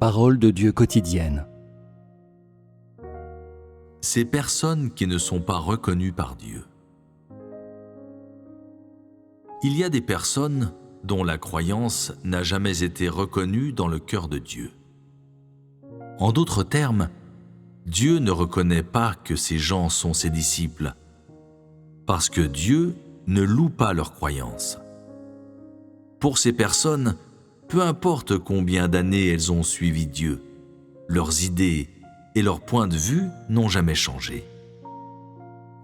Parole de Dieu quotidienne. Ces personnes qui ne sont pas reconnues par Dieu. Il y a des personnes dont la croyance n'a jamais été reconnue dans le cœur de Dieu. En d'autres termes, Dieu ne reconnaît pas que ces gens sont ses disciples, parce que Dieu ne loue pas leur croyance. Pour ces personnes, peu importe combien d'années elles ont suivi Dieu, leurs idées et leurs points de vue n'ont jamais changé.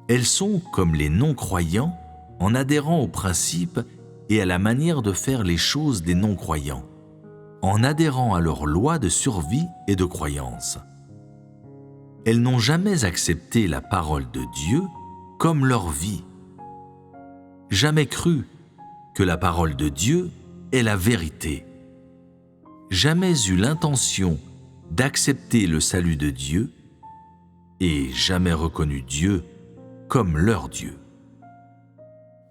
Elles sont comme les non-croyants en adhérant aux principes et à la manière de faire les choses des non-croyants, en adhérant à leurs lois de survie et de croyance. Elles n'ont jamais accepté la parole de Dieu comme leur vie. Jamais cru que la parole de Dieu est la vérité. Jamais eu l'intention d'accepter le salut de Dieu et jamais reconnu Dieu comme leur Dieu.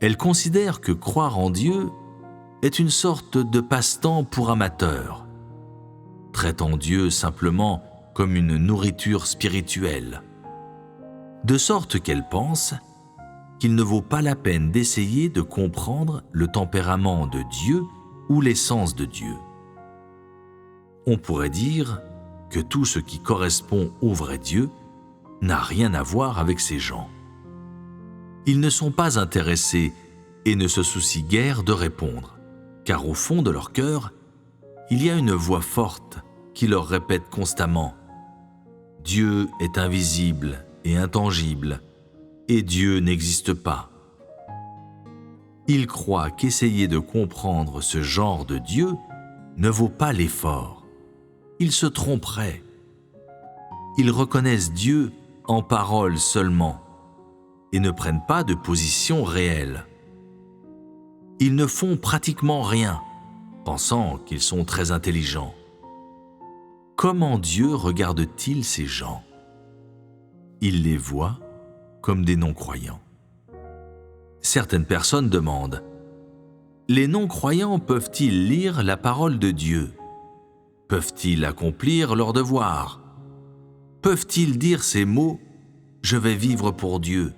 Elles considèrent que croire en Dieu est une sorte de passe-temps pour amateurs, traitant Dieu simplement comme une nourriture spirituelle, de sorte qu'elles pensent qu'il ne vaut pas la peine d'essayer de comprendre le tempérament de Dieu ou l'essence de Dieu. On pourrait dire que tout ce qui correspond au vrai Dieu n'a rien à voir avec ces gens. Ils ne sont pas intéressés et ne se soucient guère de répondre, car au fond de leur cœur, il y a une voix forte qui leur répète constamment « Dieu est invisible et intangible, et Dieu n'existe pas ». Ils croient qu'essayer de comprendre ce genre de Dieu ne vaut pas l'effort. Ils se tromperaient. Ils reconnaissent Dieu en parole seulement et ne prennent pas de position réelle. Ils ne font pratiquement rien, pensant qu'ils sont très intelligents. Comment Dieu regarde-t-il ces gens? Il les voit comme des non-croyants. Certaines personnes demandent « Les non-croyants peuvent-ils lire la parole de Dieu? Peuvent-ils accomplir leurs devoirs? Peuvent-ils dire ces mots « Je vais vivre pour Dieu » ?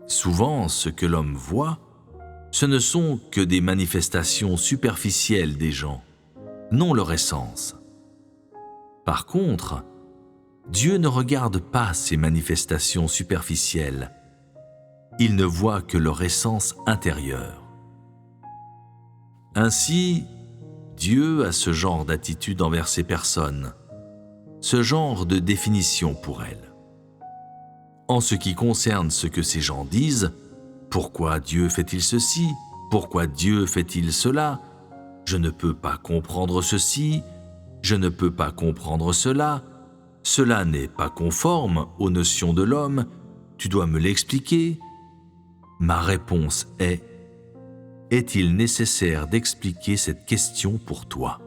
Souvent, ce que l'homme voit, ce ne sont que des manifestations superficielles des gens, non leur essence. Par contre, Dieu ne regarde pas ces manifestations superficielles. Il ne voit que leur essence intérieure. Ainsi, Dieu a ce genre d'attitude envers ces personnes, ce genre de définition pour elles. En ce qui concerne ce que ces gens disent, pourquoi Dieu fait-il ceci? Pourquoi Dieu fait-il cela? Je ne peux pas comprendre ceci, je ne peux pas comprendre cela, cela n'est pas conforme aux notions de l'homme, tu dois me l'expliquer. Ma réponse est: est-il nécessaire d'expliquer cette question pour toi?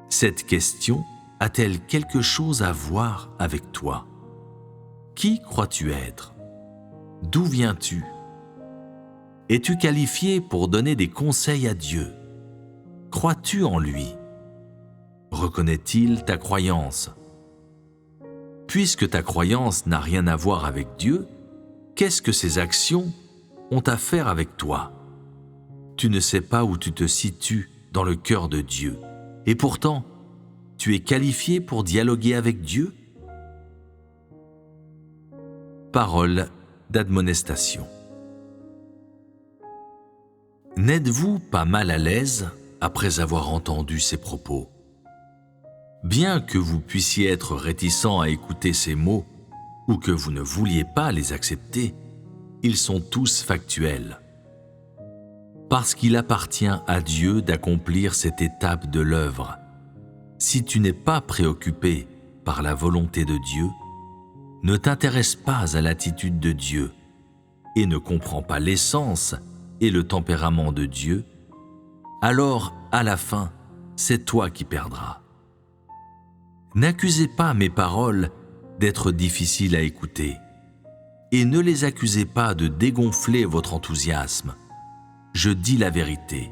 Cette question a-t-elle quelque chose à voir avec toi? Qui crois-tu être? D'où viens-tu? Es-tu qualifié pour donner des conseils à Dieu? Crois-tu en lui? Reconnaît-il ta croyance? Puisque ta croyance n'a rien à voir avec Dieu, qu'est-ce que ses actions ont à faire avec toi? Tu ne sais pas où tu te situes dans le cœur de Dieu, et pourtant, tu es qualifié pour dialoguer avec Dieu? Parole d'admonestation. N'êtes-vous pas mal à l'aise après avoir entendu ces propos? Bien que vous puissiez être réticent à écouter ces mots ou que vous ne vouliez pas les accepter, ils sont tous factuels. Parce qu'il appartient à Dieu d'accomplir cette étape de l'œuvre. Si tu n'es pas préoccupé par la volonté de Dieu, ne t'intéresse pas à l'attitude de Dieu et ne comprends pas l'essence et le tempérament de Dieu, alors, à la fin, c'est toi qui perdras. N'accusez pas mes paroles d'être difficiles à écouter et ne les accusez pas de dégonfler votre enthousiasme. Je dis la vérité.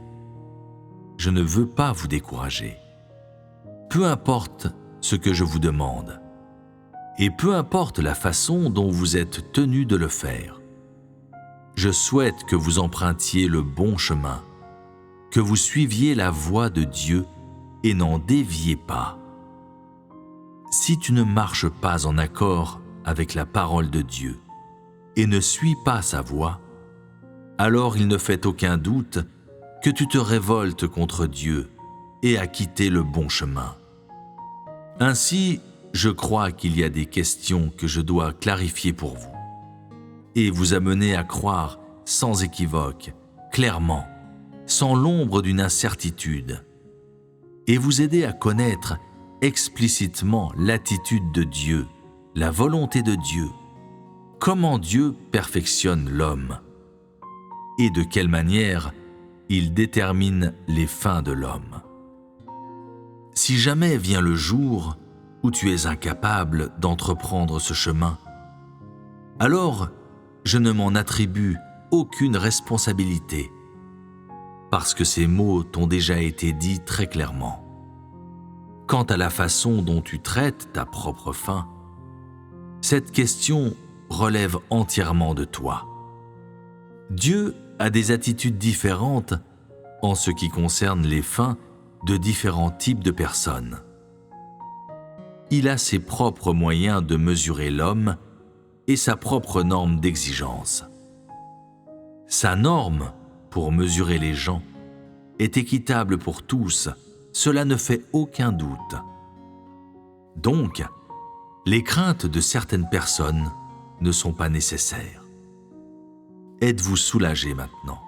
Je ne veux pas vous décourager. peu importe ce que je vous demande, et peu importe la façon dont vous êtes tenu de le faire. Je souhaite que vous empruntiez le bon chemin, que vous suiviez la voie de Dieu et n'en déviez pas. Si tu ne marches pas en accord avec la parole de Dieu et ne suis pas sa voie, alors il ne fait aucun doute que tu te révoltes contre Dieu et as quitté le bon chemin. Ainsi, je crois qu'il y a des questions que je dois clarifier pour vous et vous amener à croire sans équivoque, clairement, sans l'ombre d'une incertitude, et vous aider à connaître explicitement l'attitude de Dieu, la volonté de Dieu, comment Dieu perfectionne l'homme et de quelle manière il détermine les fins de l'homme. Si jamais vient le jour où tu es incapable d'entreprendre ce chemin, alors je ne m'en attribue aucune responsabilité, parce que ces mots t'ont déjà été dits très clairement. Quant à la façon dont tu traites ta propre faim, cette question relève entièrement de toi. Dieu a des attitudes différentes en ce qui concerne les faims de différents types de personnes. Il a ses propres moyens de mesurer l'homme et sa propre norme d'exigence. Sa norme pour mesurer les gens est équitable pour tous, cela ne fait aucun doute. Donc, les craintes de certaines personnes ne sont pas nécessaires. Êtes-vous soulagés maintenant ?